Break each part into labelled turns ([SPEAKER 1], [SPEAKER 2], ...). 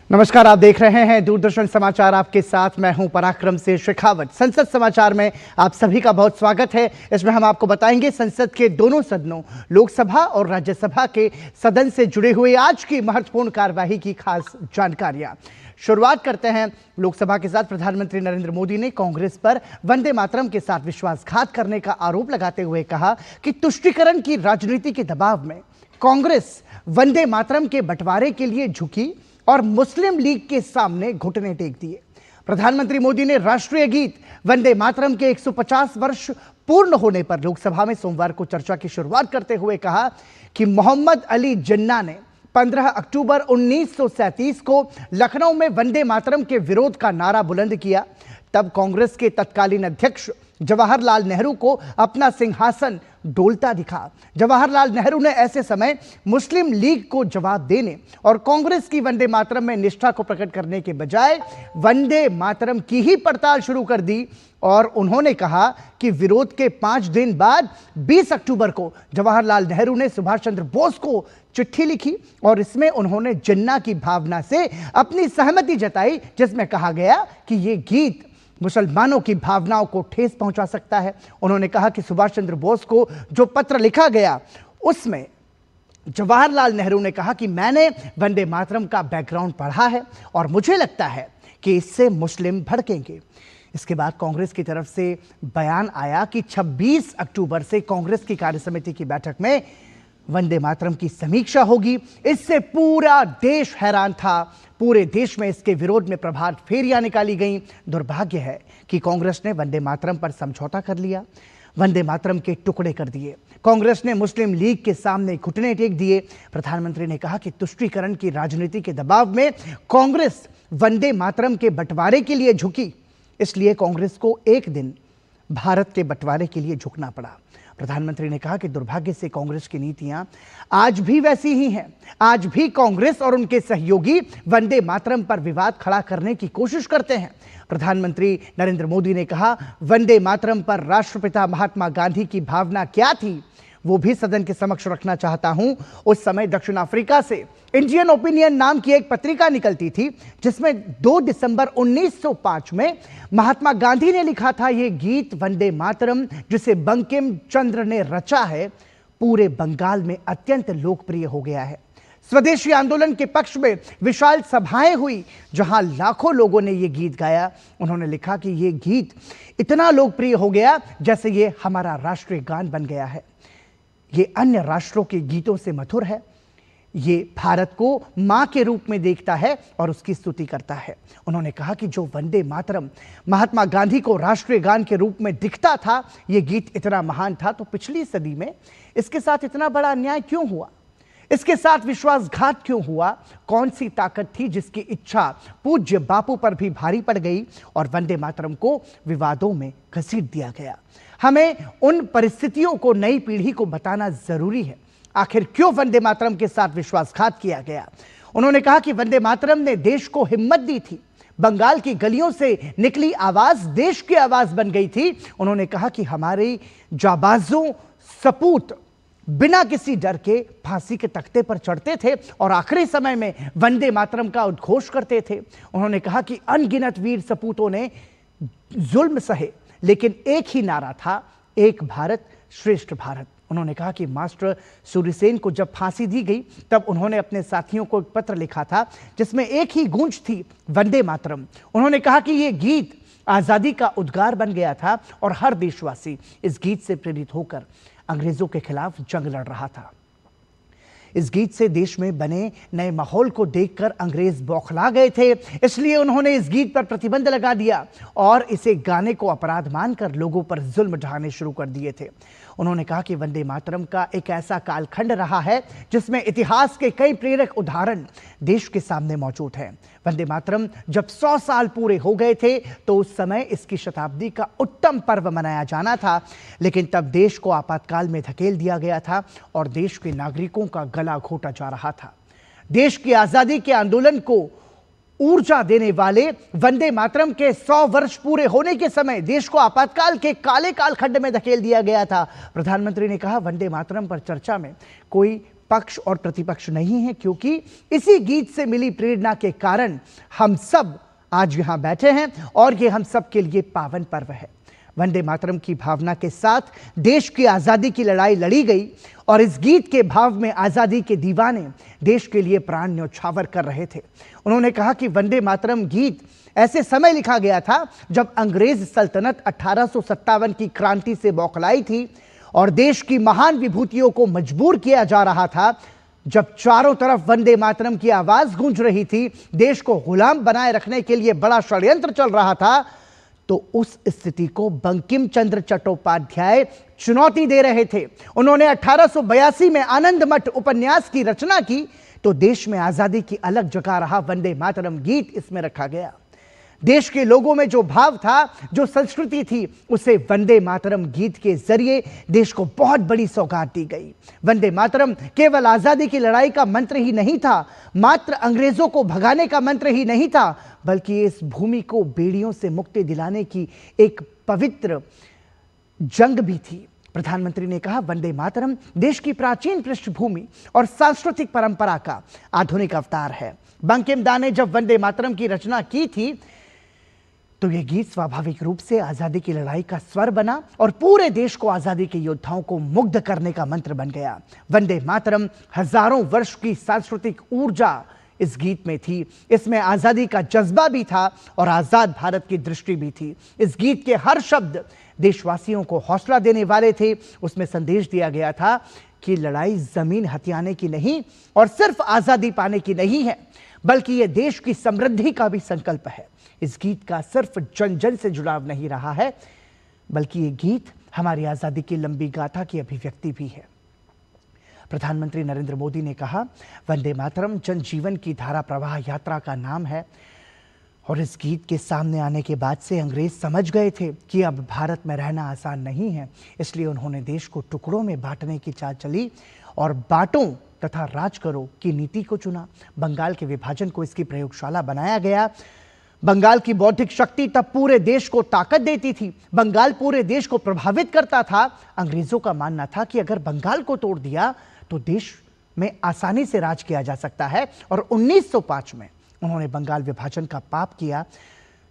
[SPEAKER 1] नमस्कार, आप देख रहे हैं दूरदर्शन समाचार। आपके साथ मैं हूं पराक्रम से शेखावत। संसद समाचार में आप सभी का बहुत स्वागत है। इसमें हम आपको बताएंगे संसद के दोनों सदनों, लोकसभा और राज्यसभा के सदन से जुड़े हुए आज की महत्वपूर्ण कार्यवाही की खास जानकारियां। शुरुआत करते हैं लोकसभा के साथ। प्रधानमंत्री नरेंद्र मोदी ने कांग्रेस पर वंदे मातरम के साथ विश्वासघात करने का आरोप लगाते हुए कहा कि तुष्टीकरण की राजनीति के दबाव में कांग्रेस वंदे मातरम के बंटवारे के लिए झुकी और मुस्लिम लीग के सामने घुटने टेक दिए। प्रधानमंत्री मोदी ने राष्ट्रीय गीत वंदे मातरम के 150 वर्ष पूर्ण होने पर लोकसभा में सोमवार को चर्चा की शुरुआत करते हुए कहा कि मोहम्मद अली जिन्ना ने 15 अक्टूबर 1937 को लखनऊ में वंदे मातरम के विरोध का नारा बुलंद किया। तब कांग्रेस के तत्कालीन अध्यक्ष जवाहरलाल नेहरू को अपना सिंहासन डोलता दिखा। जवाहरलाल नेहरू ने ऐसे समय मुस्लिम लीग को जवाब देने और कांग्रेस की वंदे मातरम में निष्ठा को प्रकट करने के बजाय वंदे मातरम की ही पड़ताल शुरू कर दी और उन्होंने कहा कि विरोध के 5 दिन बाद 20 अक्टूबर को जवाहरलाल नेहरू ने सुभाष चंद्र बोस को चिट्ठी लिखी और इसमें उन्होंने जिन्ना की भावना से अपनी सहमति जताई, जिसमें कहा गया कि यह गीत मुसलमानों की भावनाओं को ठेस पहुंचा सकता है। उन्होंने कहा कि सुभाष चंद्र बोस को जो पत्र लिखा गया उसमें जवाहरलाल नेहरू ने कहा कि मैंने वंदे मातरम का बैकग्राउंड पढ़ा है और मुझे लगता है कि इससे मुस्लिम भड़केंगे। इसके बाद कांग्रेस की तरफ से बयान आया कि 26 अक्टूबर से कांग्रेस की कार्यसमिति की बैठक में वंदे मातरम की समीक्षा होगी। इससे पूरा देश हैरान था। पूरे देश में इसके विरोध में प्रभात फेरियां निकाली गईं। दुर्भाग्य है कि कांग्रेस ने वंदे मातरम पर समझौता कर लिया, वंदे मातरम के टुकड़े कर दिए। कांग्रेस ने मुस्लिम लीग के सामने घुटने टेक दिए। प्रधानमंत्री ने कहा कि तुष्टीकरण की राजनीति के दबाव में कांग्रेस वंदे मातरम के बंटवारे के लिए झुकी, इसलिए कांग्रेस को एक दिन भारत के बंटवारे के लिए झुकना पड़ा। प्रधानमंत्री ने कहा कि दुर्भाग्य से कांग्रेस की नीतियां आज भी वैसी ही हैं। आज भी कांग्रेस और उनके सहयोगी वंदे मातरम पर विवाद खड़ा करने की कोशिश करते हैं। प्रधानमंत्री नरेंद्र मोदी ने कहा, वंदे मातरम पर राष्ट्रपिता महात्मा गांधी की भावना क्या थी वो भी सदन के समक्ष रखना चाहता हूं। उस समय दक्षिण अफ्रीका से इंडियन ओपिनियन नाम की एक पत्रिका निकलती थी, जिसमें 2 दिसंबर 1905 में महात्मा गांधी ने लिखा था, यह गीत वंदे मातरम जिसे बंकिम चंद्र ने रचा है पूरे बंगाल में अत्यंत लोकप्रिय हो गया है। स्वदेशी आंदोलन के पक्ष में विशाल सभाएं हुई जहां लाखों लोगों ने यह गीत गाया। उन्होंने लिखा कि यह गीत इतना लोकप्रिय हो गया जैसे यह हमारा राष्ट्रीय गान बन गया है। ये अन्य राष्ट्रों के गीतों से मधुर है। ये भारत को मां के रूप में देखता है और उसकी स्तुति करता है। उन्होंने कहा कि जो वंदे मातरम महात्मा गांधी को राष्ट्रीय गान के रूप में दिखता था, ये गीत इतना महान था, तो पिछली सदी में इसके साथ इतना बड़ा अन्याय क्यों हुआ? इसके साथ विश्वासघात क्यों हुआ? कौन सी ताकत थी जिसकी इच्छा पूज्य बापू पर भी भारी पड़ गई और वंदे मातरम को विवादों में घसीट दिया गया? हमें उन परिस्थितियों को नई पीढ़ी को बताना जरूरी है। आखिर क्यों वंदे मातरम के साथ विश्वासघात किया गया? उन्होंने कहा कि वंदे मातरम ने देश को हिम्मत दी थी। बंगाल की गलियों से निकली आवाज देश की आवाज बन गई थी। उन्होंने कहा कि हमारे जाबाजों सपूत बिना किसी डर के फांसी के तख्ते पर चढ़ते थे और आखिरी समय में वंदे मातरम का उद्घोष करते थे। उन्होंने कहा कि अनगिनत वीर सपूतों ने जुल्म सहे, लेकिन एक ही नारा था, एक भारत श्रेष्ठ भारत। उन्होंने कहा कि मास्टर सूर्यसेन को जब फांसी दी गई तब उन्होंने अपने साथियों को एक पत्र लिखा था जिसमें एक ही गूंज थी, वंदे मातरम। उन्होंने कहा कि यह गीत आजादी का उद्गार बन गया था और हर देशवासी इस गीत से प्रेरित होकर अंग्रेजों के खिलाफ जंग लड़ रहा था। इस गीत से देश में बने नए माहौल को देखकर अंग्रेज बौखला गए थे, इसलिए उन्होंने इस गीत पर प्रतिबंध लगा दिया और इसे गाने को अपराध मानकर लोगों पर जुल्म ढाने शुरू कर दिए थे। उन्होंने कहा कि वंदे मातरम का एक ऐसा कालखंड रहा है जिसमें इतिहास के कई प्रेरक उदाहरण देश के सामने मौजूद हैं। वंदे मातरम जब 100 साल पूरे हो गए थे तो उस समय इसकी शताब्दी का उत्तम पर्व मनाया जाना था, लेकिन तब देश को आपातकाल में धकेल दिया गया था और देश के नागरिकों का गला घोटा जा रहा था। देश की आजादी के आंदोलन को ऊर्जा देने वाले वंदे मातरम के 100 वर्ष पूरे होने के समय देश को आपातकाल के काले कालखंड में धकेल दिया गया था। प्रधानमंत्री ने कहा, वंदे मातरम पर चर्चा में कोई पक्ष और प्रतिपक्ष नहीं है, क्योंकि इसी गीत से मिली प्रेरणा के कारण हम सब आज यहां बैठे हैं और ये हम सब के लिए पावन पर्व है। वंदे मातरम की भावना के साथ देश की आज़ादी की लड़ाई लड़ी गई और इस गीत के भाव में आज़ादी के दीवाने देश के लिए प्राण न्यौछावर कर रहे थे। उन्होंने कहा कि वंदे मातरम गीत ऐसे समय लिखा गया था जब अंग्रेज सल्तनत 1857 की क्रांति से बौखलाई थी और देश की महान विभूतियों को मजबूर किया जा रहा था। जब चारों तरफ वंदे मातरम की आवाज गूंज रही थी, देश को गुलाम बनाए रखने के लिए बड़ा षड्यंत्र चल रहा था, तो उस स्थिति को बंकिम चंद्र चट्टोपाध्याय चुनौती दे रहे थे। उन्होंने 1882 में आनंद मठ उपन्यास की रचना की, तो देश में आजादी की अलग जगह रहा वंदे मातरम गीत इसमें रखा गया। देश के लोगों में जो भाव था, जो संस्कृति थी, उसे वंदे मातरम गीत के जरिए देश को बहुत बड़ी सौगात दी गई। वंदे मातरम केवल आजादी की लड़ाई का मंत्र ही नहीं था, मात्र अंग्रेजों को भगाने का मंत्र ही नहीं था, बल्कि इस भूमि को बेड़ियों से मुक्ति दिलाने की एक पवित्र जंग भी थी। प्रधानमंत्री ने कहा, वंदे मातरम देश की प्राचीन पृष्ठभूमि और सांस्कृतिक परंपरा का आधुनिक अवतार है। बंकिम दा ने जब वंदे मातरम की रचना की थी, तो यह गीत स्वाभाविक रूप से आजादी की लड़ाई का स्वर बना और पूरे देश को आजादी के योद्धाओं को मुग्ध करने का मंत्र बन गया। वंदे मातरम हजारों वर्ष की सांस्कृतिक ऊर्जा इस गीत में थी। इसमें आजादी का जज्बा भी था और आजाद भारत की दृष्टि भी थी। इस गीत के हर शब्द देशवासियों को हौसला देने वाले थे। उसमें संदेश दिया गया था कि लड़ाई जमीन हथियाने की नहीं और सिर्फ आजादी पाने की नहीं है, बल्कि यह देश की समृद्धि का भी संकल्प है। इस गीत का सिर्फ जन जन से जुड़ाव नहीं रहा है, बल्कि ये गीत हमारी आजादी की लंबी गाथा की अभिव्यक्ति भी है। प्रधानमंत्री नरेंद्र मोदी ने कहा, वंदे मातरम जनजीवन की धारा प्रवाह यात्रा का नाम है और इस गीत के सामने आने के बाद से अंग्रेज समझ गए थे कि अब भारत में रहना आसान नहीं है। इसलिए उन्होंने देश को टुकड़ों में बांटने की चाल चली और बांटो तथा राज करो की नीति को चुना। बंगाल के विभाजन को इसकी प्रयोगशाला बनाया गया। बंगाल की बौद्धिक शक्ति तब पूरे देश को ताकत देती थी। बंगाल पूरे देश को प्रभावित करता था। अंग्रेजों का मानना था कि अगर बंगाल को तोड़ दिया तो देश में आसानी से राज किया जा सकता है और 1905 में उन्होंने बंगाल विभाजन का पाप किया,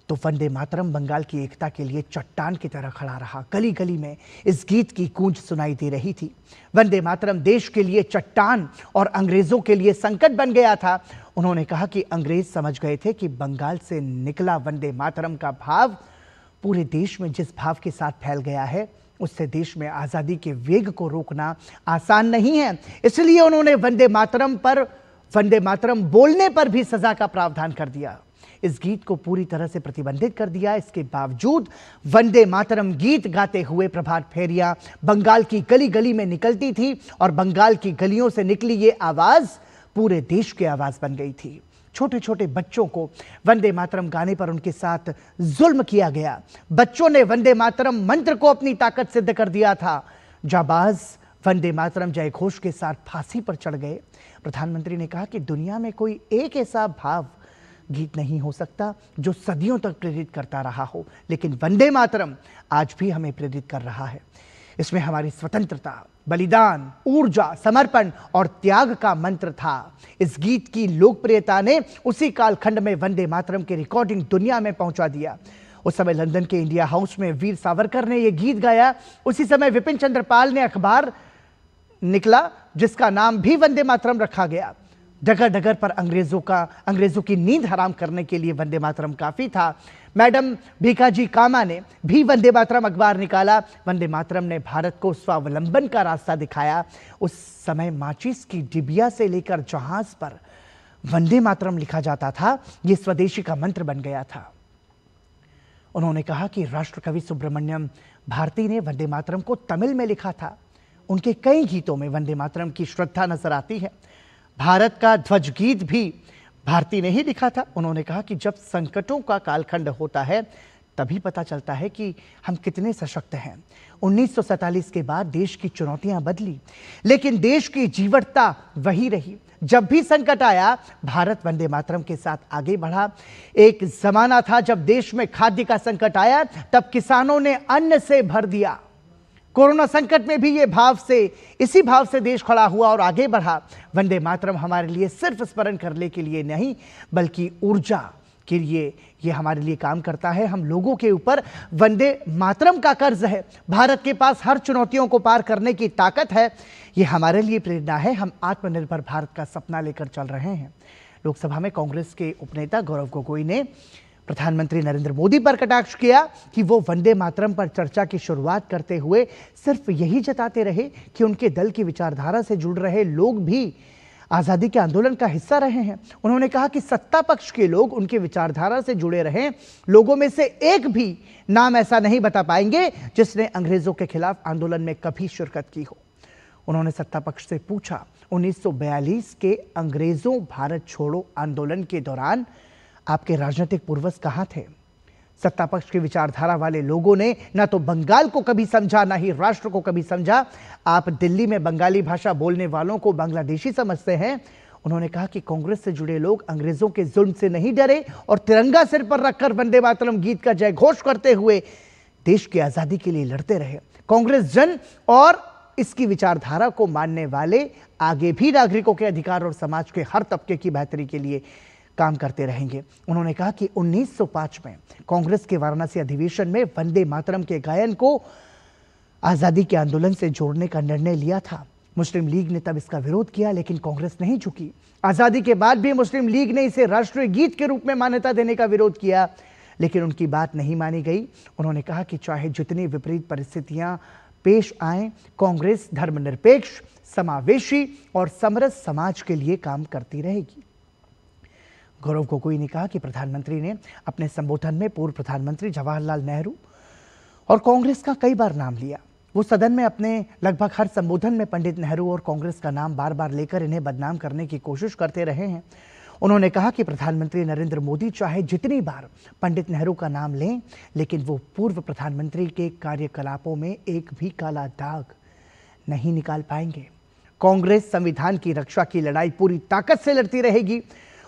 [SPEAKER 1] तो वंदे मातरम बंगाल की एकता के लिए चट्टान की तरह खड़ा रहा। गली गली में इस गीत की गूंज सुनाई दे रही थी। वंदे मातरम देश के लिए चट्टान और अंग्रेजों के लिए संकट बन गया था। उन्होंने कहा कि अंग्रेज समझ गए थे कि बंगाल से निकला वंदे मातरम का भाव पूरे देश में जिस भाव के साथ फैल गया है, उससे देश में आजादी के वेग को रोकना आसान नहीं है। इसलिए उन्होंने वंदे मातरम बोलने पर भी सजा का प्रावधान कर दिया। इस गीत को पूरी तरह से प्रतिबंधित कर दिया। इसके बावजूद वंदे मातरम गीत गाते हुए प्रभात फेरियां बंगाल की गली गली में निकलती थी और बंगाल की गलियों से निकली ये आवाज पूरे देश की आवाज बन गई थी। छोटे छोटे बच्चों को वंदे मातरम गाने पर उनके साथ जुल्म किया गया। बच्चों ने वंदे मातरम मंत्र को अपनी ताकत सिद्ध कर दिया था। जाबाज वंदे मातरम जय घोष के साथ फांसी पर चढ़ गए। प्रधानमंत्री ने कहा कि दुनिया में कोई एक ऐसा भाव गीत नहीं हो सकता जो सदियों तक प्रेरित करता रहा हो, लेकिन वंदे मातरम आज भी हमें प्रेरित कर रहा है। इसमें हमारी स्वतंत्रता, बलिदान, ऊर्जा, समर्पण और त्याग का मंत्र था। इस गीत की लोकप्रियता ने उसी कालखंड में वंदे मातरम की रिकॉर्डिंग दुनिया में पहुंचा दिया। उस समय लंदन के इंडिया हाउस में वीर सावरकर ने यह गीत गाया। उसी समय विपिन चंद्र पाल ने अखबार निकला जिसका नाम भी वंदे मातरम रखा गया। डगर डगर पर अंग्रेजों की नींद हराम करने के लिए वंदे मातरम काफी था। मैडम भीकाजी कामा ने भी वंदे मातरम अखबार निकाला। वंदे मातरम ने भारत को स्वावलंबन का रास्ता दिखाया। उस समय माचिस की डिबिया से लेकर जहाज पर वंदे मातरम लिखा जाता था। यह स्वदेशी का मंत्र बन गया था। उन्होंने कहा कि राष्ट्रकवि सुब्रमण्यम भारती ने वंदे मातरम को तमिल में लिखा था। उनके कई गीतों में वंदे मातरम की श्रद्धा नजर आती है। भारत का ध्वज गीत भी भारती ने ही लिखा था। उन्होंने कहा कि जब संकटों का कालखंड होता है तभी पता चलता है कि हम कितने सशक्त हैं। 1947 के बाद देश की चुनौतियां बदली, लेकिन देश की जीवटता वही रही। जब भी संकट आया, भारत वंदे मातरम के साथ आगे बढ़ा। एक जमाना था जब देश में खाद्य का संकट आया, तब किसानों ने अन्न से भर दिया। कोरोना संकट में भी इसी भाव से देश खड़ा हुआ और आगे बढ़ा। वंदे मातरम हमारे लिए सिर्फ स्मरण करने के लिए नहीं, बल्कि ऊर्जा के लिए ये हमारे लिए काम करता है। हम लोगों के ऊपर वंदे मातरम का कर्ज है। भारत के पास हर चुनौतियों को पार करने की ताकत है। ये हमारे लिए प्रेरणा है। हम आत्मनिर्भर भारत का सपना लेकर चल रहे हैं। लोकसभा में कांग्रेस के उपनेता गौरव गोगोई ने प्रधानमंत्री नरेंद्र मोदी पर कटाक्ष किया कि वो वंदे मातरम पर चर्चा की शुरुआत करते हुए सिर्फ यही जताते रहे कि उनके दल की विचारधारा से जुड़ रहे लोग भी आजादी के आंदोलन का हिस्सा रहे हैं। उन्होंने कहा कि सत्ता पक्ष के लोग उनकी विचारधारा से जुड़े रहे लोगों में से एक भी नाम ऐसा नहीं बता पाएंगे जिसने अंग्रेजों के खिलाफ आंदोलन में कभी शिरकत की हो। उन्होंने सत्ता पक्ष से पूछा, 1942 के अंग्रेजों भारत छोड़ो आंदोलन के दौरान आपके राजनीतिक पूर्वज कहां थे? सत्ता पक्ष की विचारधारा वाले लोगों ने न तो बंगाल को कभी समझा, न ही राष्ट्र को कभी समझा। आप दिल्ली में बंगाली भाषा बोलने वालों को बांग्लादेशी समझते हैं। उन्होंने कहा कि कांग्रेस से जुड़े लोग अंग्रेजों के जुल्म से नहीं डरे और तिरंगा सिर पर रखकर वंदे मातरम गीत का जय घोष करते हुए देश की आजादी के लिए लड़ते रहे। कांग्रेस जन और इसकी विचारधारा को मानने वाले आगे भी नागरिकों के अधिकार और समाज के हर तबके की बेहतरी के लिए काम करते रहेंगे। उन्होंने कहा कि 1905 में कांग्रेस के वाराणसी अधिवेशन में वंदे मातरम के गायन को आजादी के आंदोलन से जोड़ने का निर्णय लिया था। मुस्लिम लीग ने तब इसका विरोध किया, लेकिन कांग्रेस नहीं झुकी। आजादी के बाद भी मुस्लिम लीग ने इसे राष्ट्रीय गीत के रूप में मान्यता देने का विरोध किया, लेकिन उनकी बात नहीं मानी गई। उन्होंने कहा कि चाहे जितनी विपरीत परिस्थितियां पेश आए, कांग्रेस धर्मनिरपेक्ष, समावेशी और समरस समाज के लिए काम करती रहेगी। गौरव गोगोई ने कहा कि प्रधानमंत्री ने अपने संबोधन में पूर्व प्रधानमंत्री जवाहरलाल नेहरू और कांग्रेस का कई बार नाम लिया। वो सदन में अपने लगभग हर संबोधन में पंडित नेहरू और कांग्रेस का नाम बार बार लेकर इन्हें बदनाम करने की कोशिश करते रहे हैं। उन्होंने कहा कि प्रधानमंत्री नरेंद्र मोदी चाहे जितनी बार पंडित नेहरू का नाम लें, लेकिन वो पूर्व प्रधानमंत्री के कार्यकलापों में एक भी काला दाग नहीं निकाल पाएंगे। कांग्रेस संविधान की रक्षा की लड़ाई पूरी ताकत से लड़ती रहेगी।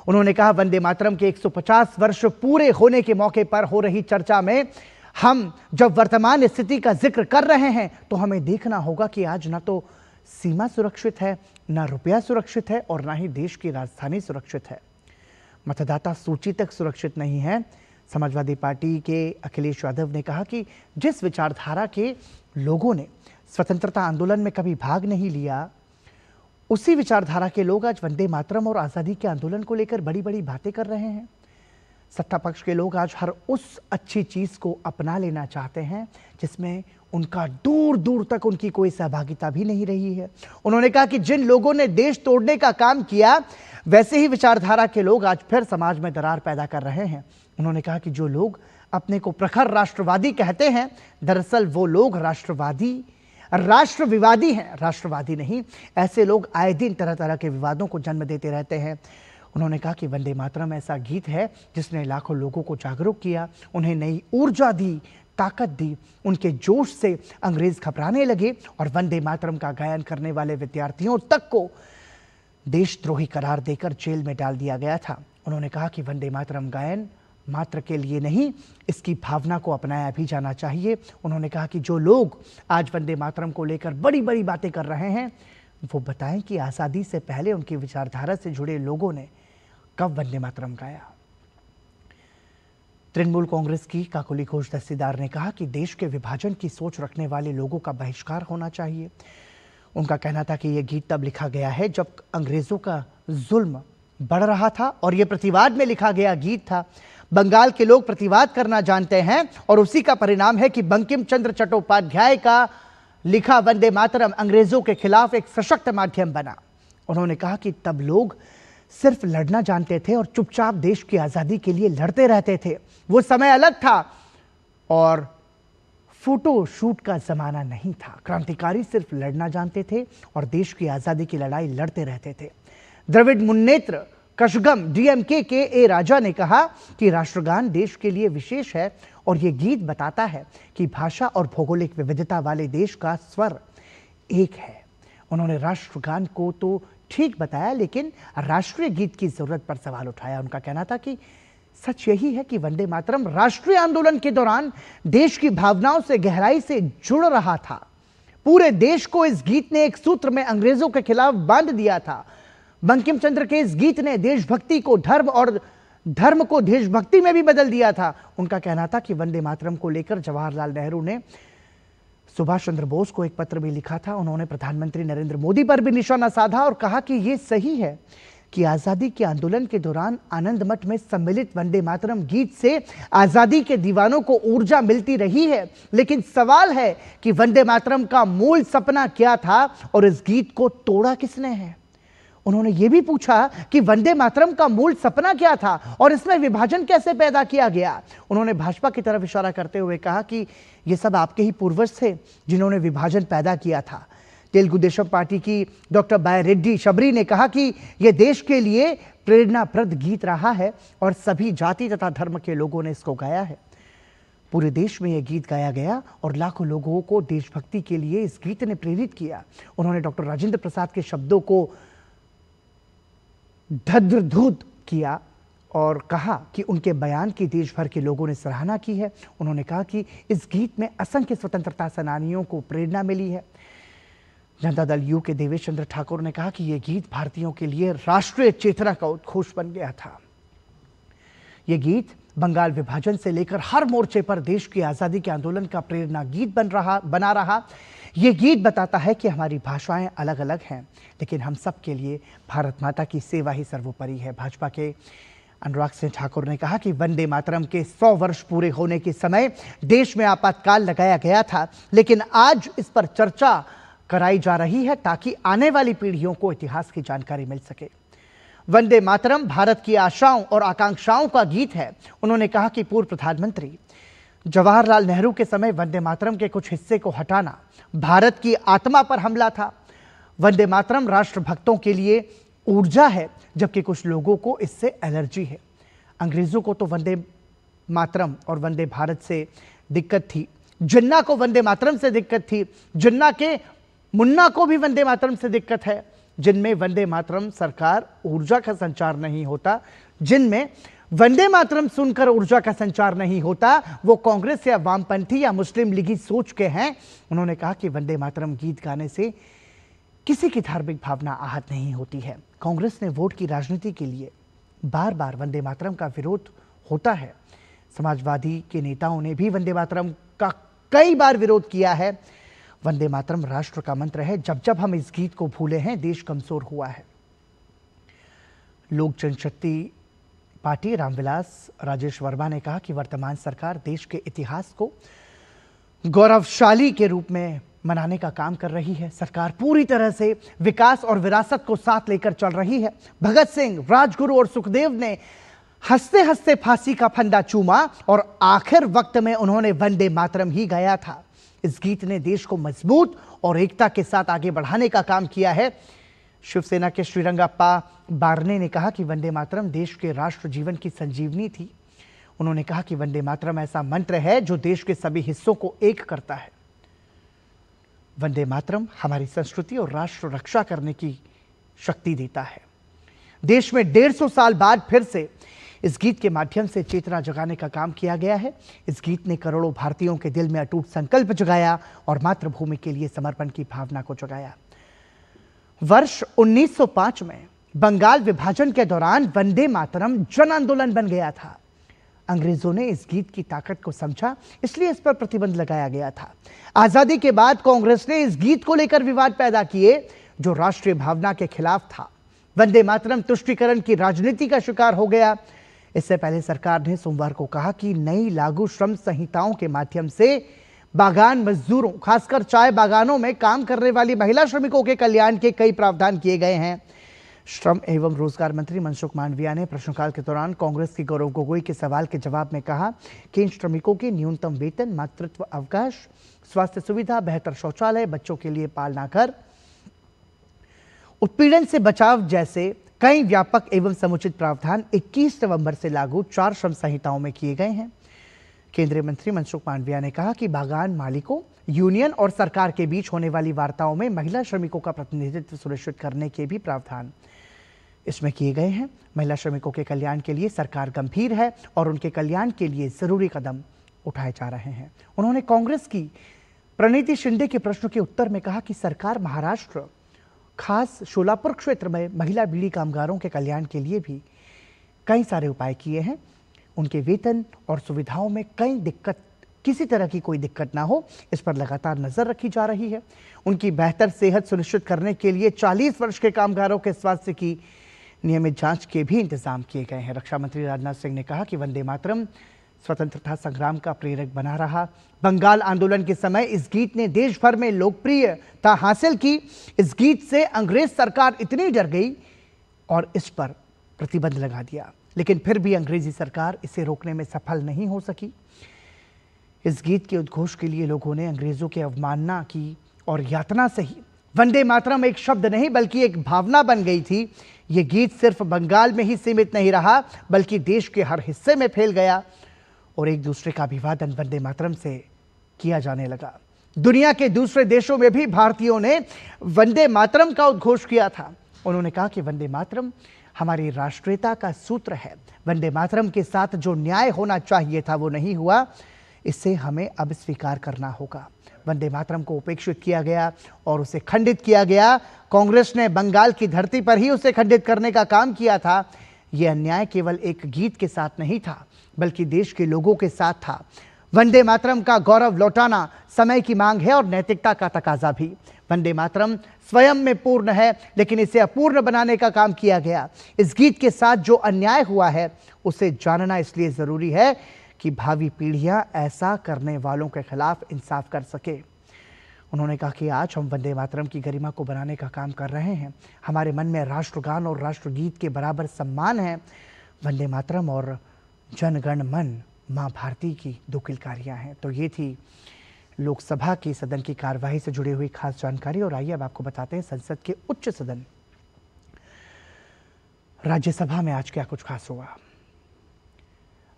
[SPEAKER 1] उन्होंने कहा, वंदे मातरम के 150 वर्ष पूरे होने के मौके पर हो रही चर्चा में हम जब वर्तमान स्थिति का जिक्र कर रहे हैं तो हमें देखना होगा कि आज न तो सीमा सुरक्षित है, न रुपया सुरक्षित है और न ही देश की राजधानी सुरक्षित है। मतदाता सूची तक सुरक्षित नहीं है। समाजवादी पार्टी के अखिलेश यादव ने कहा कि जिस विचारधारा के लोगों ने स्वतंत्रता आंदोलन में कभी भाग नहीं लिया, उसी विचारधारा के लोग आज वंदे मातरम और आजादी के आंदोलन को लेकर बड़ी बड़ी बातें कर रहे हैं। सत्ता पक्ष के लोग आज हर उस अच्छी चीज को अपना लेना चाहते हैं जिसमें उनका दूर दूर तक उनकी कोई सहभागिता भी नहीं रही है। उन्होंने कहा कि जिन लोगों ने देश तोड़ने का काम किया, वैसे ही विचारधारा के लोग आज फिर समाज में दरार पैदा कर रहे हैं। उन्होंने कहा कि जो लोग अपने को प्रखर राष्ट्रवादी कहते हैं, दरअसल वो लोग राष्ट्रविवादी हैं, राष्ट्रवादी नहीं। ऐसे लोग आए दिन तरह तरह के विवादों को जन्म देते रहते हैं। उन्होंने कहा कि वंदे मातरम ऐसा गीत है जिसने लाखों लोगों को जागरूक किया, उन्हें नई ऊर्जा दी, ताकत दी। उनके जोश से अंग्रेज घबराने लगे और वंदे मातरम का गायन करने वाले विद्यार्थियों तक को देशद्रोही करार देकर जेल में डाल दिया गया था। उन्होंने कहा कि वंदे मातरम गायन मात्र के लिए नहीं, इसकी भावना को अपनाया भी जाना चाहिए। उन्होंने कहा कि जो लोग आज वंदे मातरम को लेकर बड़ी बड़ी बातें कर रहे हैं, वो बताएं कि आज़ादी से पहले उनकी विचारधारा से जुड़े लोगों ने कब वंदे मातरम गाया। तृणमूल कांग्रेस की काकोली घोष दस्तीदार ने कहा कि देश के विभाजन की सोच रखने वाले लोगों का बहिष्कार होना चाहिए। उनका कहना था कि यह गीत तब लिखा गया है जब अंग्रेजों का जुल्म बढ़ रहा था और यह प्रतिवाद में लिखा गया गीत था। बंगाल के लोग प्रतिवाद करना जानते हैं और उसी का परिणाम है कि बंकिम चंद्र चट्टोपाध्याय का लिखा वंदे मातरम अंग्रेजों के खिलाफ एक सशक्त माध्यम बना। उन्होंने कहा कि तब लोग सिर्फ लड़ना जानते थे और चुपचाप देश की आजादी के लिए लड़ते रहते थे। वो समय अलग था और फोटो शूट का जमाना नहीं था। क्रांतिकारी सिर्फ लड़ना जानते थे और देश की आजादी की लड़ाई लड़ते रहते थे। द्रविड़ मुन्नेत्र कशगम डीएमके के ए राजा ने कहा कि राष्ट्रगान देश के लिए विशेष है और यह गीत बताता है कि भाषा और भौगोलिक विविधता वाले देश का स्वर एक है। उन्होंने राष्ट्रगान को तो ठीक बताया, लेकिन राष्ट्रीय गीत की जरूरत पर सवाल उठाया। उनका कहना था कि सच यही है कि वंदे मातरम राष्ट्रीय आंदोलन के दौरान देश की भावनाओं से गहराई से जुड़ रहा था। पूरे देश को इस गीत ने एक सूत्र में अंग्रेजों के खिलाफ बांध दिया था। बंकिम चंद्र के इस गीत ने देशभक्ति को धर्म और धर्म को देशभक्ति में भी बदल दिया था। उनका कहना था कि वंदे मातरम को लेकर जवाहरलाल नेहरू ने सुभाष चंद्र बोस को एक पत्र भी लिखा था। उन्होंने प्रधानमंत्री नरेंद्र मोदी पर भी निशाना साधा और कहा कि यह सही है कि आजादी के आंदोलन के दौरान आनंद मठ में सम्मिलित वंदे मातरम गीत से आजादी के दीवानों को ऊर्जा मिलती रही है, लेकिन सवाल है कि वंदे मातरम का मूल सपना क्या था और इस गीत को तोड़ा किसने है। उन्होंने यह भी पूछा कि वंदे मातरम का मूल सपना क्या था और इसमें विभाजन कैसे पैदा किया गया। उन्होंने भाजपा की तरफ इशारा करते हुए कहा कि यह सब आपके ही पूर्वज थे जिन्होंने विभाजन पैदा किया था। तेलुगु देशम पार्टी की डॉक्टर बायरेड्डी शबरी ने कहा कि यह देश के लिए प्रेरणाप्रद गीत रहा है और सभी जाति तथा धर्म के लोगों ने इसको गाया है। पूरे देश में यह गीत गाया गया और लाखों लोगों को देशभक्ति के लिए इस गीत ने प्रेरित किया। उन्होंने डॉक्टर राजेंद्र प्रसाद के शब्दों को धद्रधूत किया और कहा कि उनके बयान की देश भर के लोगों ने सराहना की है। उन्होंने कहा कि इस गीत में असंख्य स्वतंत्रता सेनानियों को प्रेरणा मिली है। जनता दल यू के देवेश चंद्र ठाकुर ने कहा कि यह गीत भारतीयों के लिए राष्ट्रीय चेतना का उद्घोष बन गया था। यह गीत बंगाल विभाजन से लेकर हर मोर्चे पर देश की आजादी के आंदोलन का प्रेरणा गीत बना रहा। यह गीत बताता है कि हमारी भाषाएं अलग अलग हैं, लेकिन हम सब के लिए भारत माता की सेवा ही सर्वोपरि है। भाजपा के अनुराग सिंह ठाकुर ने कहा कि वंदे मातरम के 100 वर्ष पूरे होने के समय देश में आपातकाल लगाया गया था, लेकिन आज इस पर चर्चा कराई जा रही है ताकि आने वाली पीढ़ियों को इतिहास की जानकारी मिल सके। वंदे मातरम भारत की आशाओं और आकांक्षाओं का गीत है। उन्होंने कहा कि पूर्व प्रधानमंत्री जवाहरलाल नेहरू के समय वंदे मातरम के कुछ हिस्से को हटाना भारत की आत्मा पर हमला था। वंदे मातरम राष्ट्रभक्तों के लिए ऊर्जा है, जबकि कुछ लोगों को इससे एलर्जी है। अंग्रेजों को तो वंदे मातरम और वंदे भारत से दिक्कत थी, जिन्ना को वंदे मातरम से दिक्कत थी, जिन्ना के मुन्ना को भी वंदे मातरम से दिक्कत है। जिनमें वंदे मातरम सरकार ऊर्जा का संचार नहीं होता, जिनमें वंदे मातरम सुनकर ऊर्जा का संचार नहीं होता, वो कांग्रेस या वामपंथी या मुस्लिम लीगी सोच के हैं। उन्होंने कहा कि वंदे मातरम गीत गाने से किसी की धार्मिक भावना आहत नहीं होती है। कांग्रेस ने वोट की राजनीति के लिए बार बार वंदे मातरम का विरोध होता है। समाजवादी के नेताओं ने भी वंदे मातरम का कई बार विरोध किया है। वंदे मातरम राष्ट्र का मंत्र है। जब जब हम इस गीत को भूले हैं, देश कमजोर हुआ है। लोक जनशक्ति पार्टी रामविलास राजेश वर्मा ने कहा कि वर्तमान सरकार देश के इतिहास को गौरवशाली के रूप में मनाने का काम कर रही है। सरकार पूरी तरह से विकास और विरासत को साथ लेकर चल रही है। भगत सिंह, राजगुरु और सुखदेव ने हंसते हंसते फांसी का फंदा चूमा और आखिर वक्त में उन्होंने वंदे मातरम ही गाया था। इस गीत ने देश को मजबूत और एकता के साथ आगे बढ़ाने का काम किया है। शिवसेना के श्रीरंगप्पा बारने ने कहा कि वंदे मातरम देश के राष्ट्र जीवन की संजीवनी थी। उन्होंने कहा कि वंदे मातरम ऐसा मंत्र है जो देश के सभी हिस्सों को एक करता है। वंदे मातरम हमारी संस्कृति और राष्ट्र रक्षा करने की शक्ति देता है। देश में 150 साल बाद फिर से इस गीत के माध्यम से चेतना जगाने का काम किया गया है। इस गीत ने करोड़ों भारतीयों के दिल में अटूट संकल्प जगाया और मातृभूमि के लिए समर्पण की भावना को जगाया। वर्ष 1905 में बंगाल विभाजन के दौरान वंदे मातरम जन आंदोलन बन गया था। अंग्रेजों ने इस गीत की ताकत को समझा, इसलिए इस पर प्रतिबंध लगाया गया था। आजादी के बाद कांग्रेस ने इस गीत को लेकर विवाद पैदा किए जो राष्ट्रीय भावना के खिलाफ था। वंदे मातरम तुष्टीकरण की राजनीति का शिकार हो गया। इससे पहले सरकार ने सोमवार को कहा कि नई लागू श्रम संहिताओं के माध्यम से बागान मजदूरों, खासकर चाय बागानों में काम करने वाली महिला श्रमिकों के कल्याण के कई प्रावधान किए गए हैं। श्रम एवं रोजगार मंत्री मनसुख मांडविया ने प्रश्नकाल के दौरान कांग्रेस की गौरव गोगोई के सवाल के जवाब में कहा कि इन श्रमिकों के न्यूनतम वेतन, मातृत्व अवकाश, स्वास्थ्य सुविधा, बेहतर शौचालय, बच्चों के लिए पालना घर, उत्पीड़न से बचाव जैसे कई व्यापक एवं समुचित प्रावधान 21 नवंबर से लागू 4 श्रम संहिताओं में किए गए हैं। केंद्रीय मंत्री मनसुख मांडविया ने कहा कि बागान मालिकों, यूनियन और सरकार के बीच होने वाली वार्ताओं में महिला श्रमिकों का प्रतिनिधित्व सुनिश्चित करने के भी प्रावधान इसमें किए गए हैं। महिला श्रमिकों के कल्याण के लिए सरकार गंभीर है और उनके कल्याण के लिए जरूरी कदम उठाए जा रहे हैं। उन्होंने कांग्रेस की प्रणीति शिंदे के प्रश्न के उत्तर में कहा कि सरकार महाराष्ट्र, खास शोलापुर क्षेत्र में महिला बीड़ी कामगारों के कल्याण के लिए भी कई सारे उपाय किए हैं। उनके वेतन और सुविधाओं में किसी तरह की कोई दिक्कत ना हो, इस पर लगातार नजर रखी जा रही है। उनकी बेहतर सेहत सुनिश्चित करने के लिए 40 वर्ष के कामगारों के स्वास्थ्य की नियमित जांच के भी इंतजाम किए गए हैं। रक्षा मंत्री राजनाथ सिंह ने कहा कि वंदे मातरम स्वतंत्रता संग्राम का प्रेरक बना रहा। बंगाल आंदोलन के समय इस गीत ने देश भर में लोकप्रियता हासिल की। इस गीत से अंग्रेज सरकार इतनी डर गई और इस पर प्रतिबंध लगा दिया, लेकिन फिर भी अंग्रेजी सरकार इसे रोकने में सफल नहीं हो सकी। इस गीत के उद्घोष के लिए लोगों ने अंग्रेजों की अवमानना की और यातना सही। वंदे मातरम एक शब्द नहीं बल्कि एक भावना बन गई थी। ये गीत सिर्फ बंगाल में ही सीमित नहीं रहा, बल्कि देश के हर हिस्से में फैल गया और एक दूसरे का अभिवादन वंदे मातरम से किया जाने लगा। दुनिया के दूसरे देशों में भी भारतीयों ने वंदे मातरम का उद्घोष किया था। उन्होंने कहा कि वंदे मातरम हमारी राष्ट्रीयता का सूत्र है। वंदे मातरम के साथ जो न्याय होना चाहिए था वो नहीं हुआ, इसे हमें अब स्वीकार करना होगा। वंदे मातरम को उपेक्षित किया गया और उसे खंडित किया गया। कांग्रेस ने बंगाल की धरती पर ही उसे खंडित करने का काम किया था। यह अन्याय केवल एक गीत के साथ नहीं था, बल्कि देश के लोगों के साथ था। वंदे मातरम का गौरव लौटाना समय की मांग है और नैतिकता का तकाजा भी। वंदे मातरम स्वयं में पूर्ण है, लेकिन इसे अपूर्ण बनाने का काम किया गया। इस गीत के साथ जो अन्याय हुआ है उसे जानना इसलिए जरूरी है कि भावी पीढ़ियां ऐसा करने वालों के खिलाफ इंसाफ कर सके। उन्होंने कहा कि आज हम वंदे मातरम की गरिमा को बनाने का काम कर रहे हैं। हमारे मन में राष्ट्रगान और राष्ट्रगीत के बराबर सम्मान है। वंदे मातरम और जनगण मन माँ भारती की दो किलकारियाँ हैं। तो ये थी लोकसभा की सदन की कार्यवाही से जुड़ी हुई खास जानकारी। और आइए अब आपको बताते हैं संसद के उच्च सदन राज्यसभा में आज क्या कुछ खास हुआ।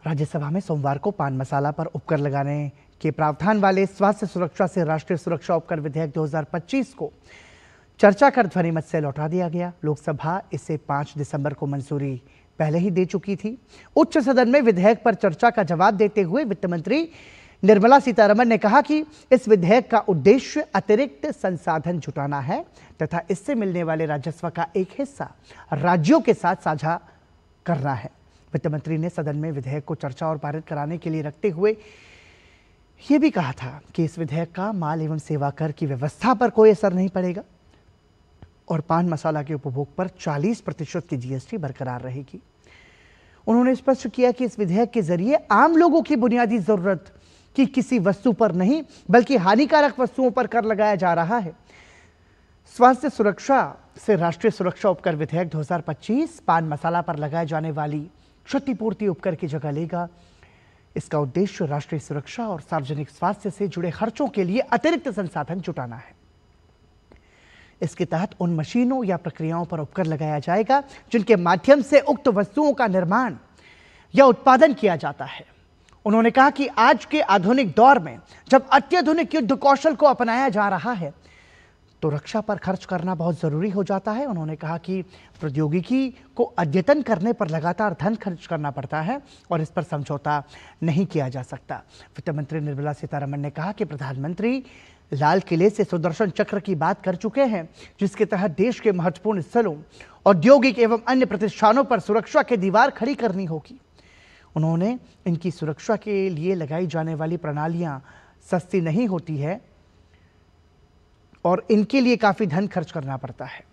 [SPEAKER 1] राज्यसभा में सोमवार को पान मसाला पर उपकर लगाने के प्रावधान वाले स्वास्थ्य सुरक्षा से राष्ट्रीय सुरक्षा उपकर विधेयक 2025 को चर्चा कर ध्वनिमत से लौटा दिया गया। लोकसभा इसे 5 दिसंबर को मंजूरी पहले ही दे चुकी थी। उच्च सदन में विधेयक पर चर्चा का जवाब देते हुए वित्त मंत्री निर्मला सीतारमण ने कहा कि इस विधेयक का उद्देश्य अतिरिक्त संसाधन जुटाना है तथा इससे मिलने वाले राजस्व का एक हिस्सा राज्यों के साथ साझा करना है। वित्त मंत्री ने सदन में विधेयक को चर्चा और पारित कराने के लिए रखते हुए यह भी कहा था कि इस विधेयक का माल एवं सेवा कर की व्यवस्था पर कोई असर नहीं पड़ेगा और पान मसाला के उपभोग पर 40% की जीएसटी बरकरार रहेगी। उन्होंने स्पष्ट किया कि इस विधेयक के जरिए आम लोगों की बुनियादी जरूरत की किसी वस्तु पर नहीं बल्कि हानिकारक वस्तुओं पर कर लगाया जा रहा है। स्वास्थ्य सुरक्षा से राष्ट्रीय सुरक्षा उपकर विधेयक 2025 पान मसाला पर लगाए जाने वाली क्षतिपूर्ति उपकर की जगह लेगा। इसका उद्देश्य राष्ट्रीय सुरक्षा और सार्वजनिक स्वास्थ्य से जुड़े खर्चों के लिए अतिरिक्त संसाधन जुटाना है। इसके तहत उन मशीनों या प्रक्रियाओं पर उपकर लगाया जाएगा जिनके माध्यम से उक्त वस्तुओं का निर्माण या उत्पादन किया जाता है। उन्होंने कहा कि आज के आधुनिक दौर में जब अत्याधुनिक युद्ध कौशल को अपनाया जा रहा है तो रक्षा पर खर्च करना बहुत जरूरी हो जाता है। उन्होंने कहा कि प्रौद्योगिकी को अद्यतन करने पर लगातार धन खर्च करना पड़ता है और इस पर समझौता नहीं किया जा सकता। वित्त मंत्री निर्मला सीतारमण ने कहा कि प्रधानमंत्री लाल किले से सुदर्शन चक्र की बात कर चुके हैं, जिसके तहत देश के महत्वपूर्ण स्थलों, औद्योगिक एवं अन्य प्रतिष्ठानों पर सुरक्षा की दीवार खड़ी करनी होगी। उन्होंने इनकी सुरक्षा के लिए लगाई जाने वाली प्रणालियां सस्ती नहीं होती है और इनके लिए काफी धन खर्च करना पड़ता है।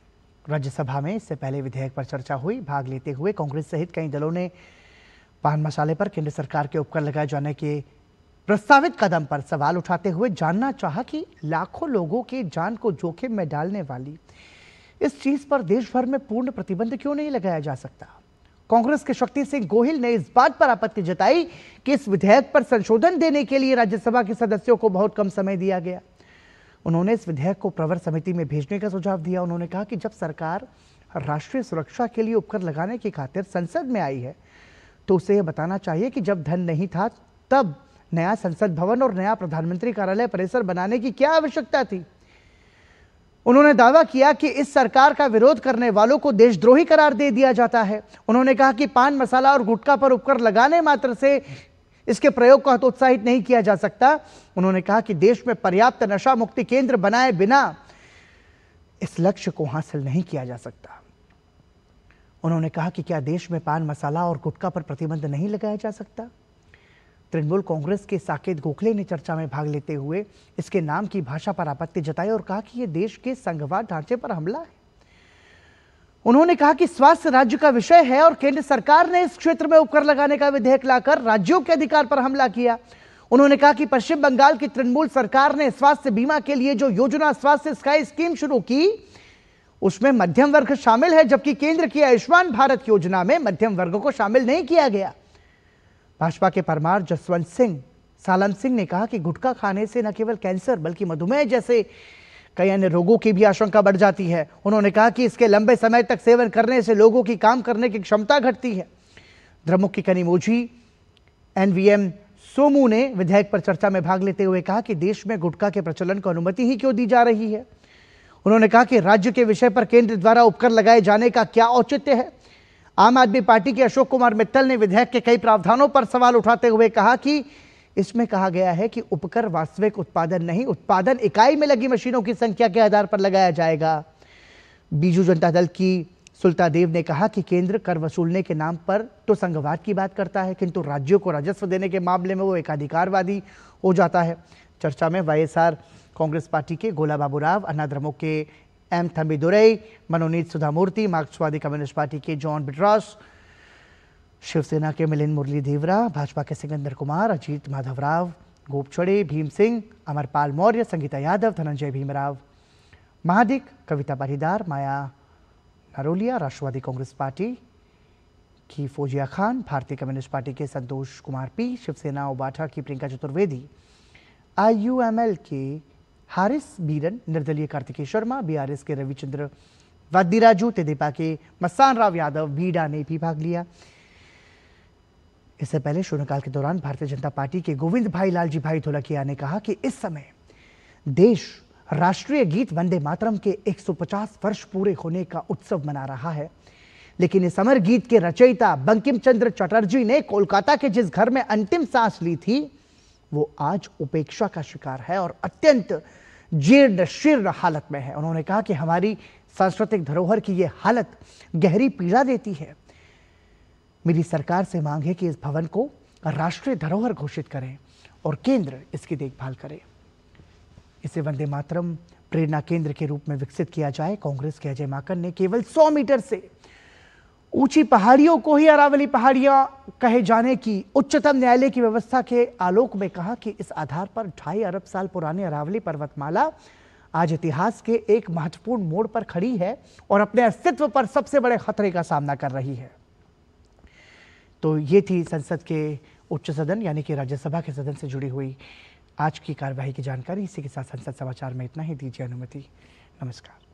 [SPEAKER 1] राज्यसभा में इससे पहले विधेयक पर चर्चा हुई। भाग लेते हुए कांग्रेस सहित कई दलों ने पान मसाले पर केंद्र सरकार के उपकर लगाए जाने के प्रस्तावित कदम पर सवाल उठाते हुए जानना चाहा कि लाखों लोगों की जान को जोखिम में डालने वाली इस चीज पर देश भर में पूर्ण प्रतिबंध क्यों नहीं लगाया जा सकता। कांग्रेस के शक्ति सिंह गोहिल ने इस बात पर आपत्ति जताई कि इस विधेयक पर संशोधन देने के लिए राज्यसभा के सदस्यों को बहुत कम समय दिया गया। उन्होंने इस विधेयक को प्रवर समिति में भेजने का सुझाव दिया। उन्होंने कहा कि जब सरकार राष्ट्रीय सुरक्षा के लिए उपकर लगाने की खातिर संसद में आई है तो उसे यह बताना चाहिए कि जब धन नहीं था तब नया संसद भवन और नया प्रधानमंत्री कार्यालय परिसर बनाने की क्या आवश्यकता थी। उन्होंने दावा किया कि इस सरकार का विरोध करने वालों को देशद्रोही करार दे दिया जाता है। उन्होंने कहा कि पान मसाला और गुटखा पर उपकर लगाने मात्र से इसके प्रयोग को हतोत्साहित नहीं किया जा सकता। उन्होंने कहा कि देश में पर्याप्त नशा मुक्ति केंद्र बनाए बिना इस लक्ष्य को हासिल नहीं किया जा सकता। उन्होंने कहा कि क्या देश में पान मसाला और गुटखा पर प्रतिबंध नहीं लगाया जा सकता। तृणमूल कांग्रेस के साकेत गोखले ने चर्चा में भाग लेते हुए इसके नाम की भाषा पर आपत्ति जताई और कहा कि यह देश के संघवाद ढांचे पर हमला है। उन्होंने कहा कि स्वास्थ्य राज्य का विषय है और केंद्र सरकार ने इस क्षेत्र में उपकर लगाने का विधेयक लाकर राज्यों के अधिकार पर हमला किया। उन्होंने कहा कि पश्चिम बंगाल की तृणमूल सरकार ने स्वास्थ्य बीमा के लिए जो योजना स्वास्थ्य स्काई स्कीम शुरू की उसमें मध्यम वर्ग शामिल है, जबकि केंद्र की आयुष्मान भारत योजना में मध्यम वर्ग को शामिल नहीं किया गया। भाजपा के परमार जसवंत सिंह सालम सिंह ने कहा कि गुटखा खाने से न केवल कैंसर बल्कि मधुमेह जैसे कई अन्य रोगों की भी आशंका बढ़ जाती है। उन्होंने कहा कि इसके लंबे समय तक सेवन करने से लोगों की काम करने की क्षमता घटती है। द्रमुक की कनिमोझी एनवीएम सोमू ने विधेयक पर चर्चा में भाग लेते हुए कहा कि देश में गुटखा के प्रचलन को अनुमति ही क्यों दी जा रही है। उन्होंने कहा कि राज्य के विषय पर केंद्र द्वारा उपकर लगाए जाने का क्या औचित्य है। आम आदमी पार्टी के अशोक कुमार मित्तल ने विधेयक के कई प्रावधानों पर सवाल उठाते हुए कहा कि इसमें कहा गया है कि उपकर वास्तविक उत्पादन नहीं, उत्पादन इकाई में लगी मशीनों की संख्या के आधार पर लगाया जाएगा। बीजू जनता दल की सुल्तादेव ने कहा कि केंद्र कर वसूलने के नाम पर तो संघवाद की बात करता है, किंतु राज्यों को राजस्व देने के मामले में वो एकाधिकारवादी हो जाता है। चर्चा में वाईएसआर कांग्रेस पार्टी के गोला बाबूराव, अन्ना द्रमुक के एम थंबीदुरई, मनोनीत सुधामूर्ति, मार्क्सवादी कम्युनिस्ट पार्टी के जॉन बिट्रॉस, शिवसेना के मिलिंद मुरली देवरा, भाजपा के सिकंदर कुमार, अजीत माधवराव, गोपछड़े, भीम सिंह, अमरपाल मौर्य, संगीता यादव, धनंजय भीमराव महादिक, कविता पाटीदार, माया नरोलिया, राष्ट्रवादी कांग्रेस पार्टी की फौजिया खान, भारतीय कम्युनिस्ट पार्टी के संतोष कुमार पी, शिवसेना उबाठा की प्रियंका चतुर्वेदी, आईयूएमएल के हारिस बीरन, निर्दलीय कार्तिकेय शर्मा, बीआरएस के रविचंद्र वाद्दीराजू, तेदेपा के मस्तान राव यादव, बीडा ने भी भाग लिया। इससे पहले शून्यकाल के दौरान भारतीय जनता पार्टी के गोविंद भाई लालजी भाई धोलकिया ने कहा कि इस समय देश राष्ट्रीय गीत वंदे मातरम के 150 वर्ष पूरे होने का उत्सव मना रहा है, लेकिन इस अमर गीत के रचयिता बंकिम चंद्र चटर्जी ने कोलकाता के जिस घर में अंतिम सांस ली थी वो आज उपेक्षा का शिकार है और अत्यंत जीर्ण शीर्ण हालत में है। उन्होंने कहा कि हमारी सांस्कृतिक धरोहर की ये हालत गहरी पीड़ा देती है। मेरी सरकार से मांग है कि इस भवन को राष्ट्रीय धरोहर घोषित करें और केंद्र इसकी देखभाल करे। इसे वंदे मातरम प्रेरणा केंद्र के रूप में विकसित किया जाए। कांग्रेस के अजय माकन ने केवल 100 मीटर से ऊंची पहाड़ियों को ही अरावली पहाड़ियां कहे जाने की उच्चतम न्यायालय की व्यवस्था के आलोक में कहा कि इस आधार पर 2.5 अरब साल पुरानी अरावली पर्वतमाला आज इतिहास के एक महत्वपूर्ण मोड़ पर खड़ी है और अपने अस्तित्व पर सबसे बड़े खतरे का सामना कर रही है। तो ये थी संसद के उच्च सदन यानी कि राज्यसभा के सदन से जुड़ी हुई आज की कार्यवाही की जानकारी। इसी के साथ संसद समाचार में इतना ही। दीजिए अनुमति। नमस्कार।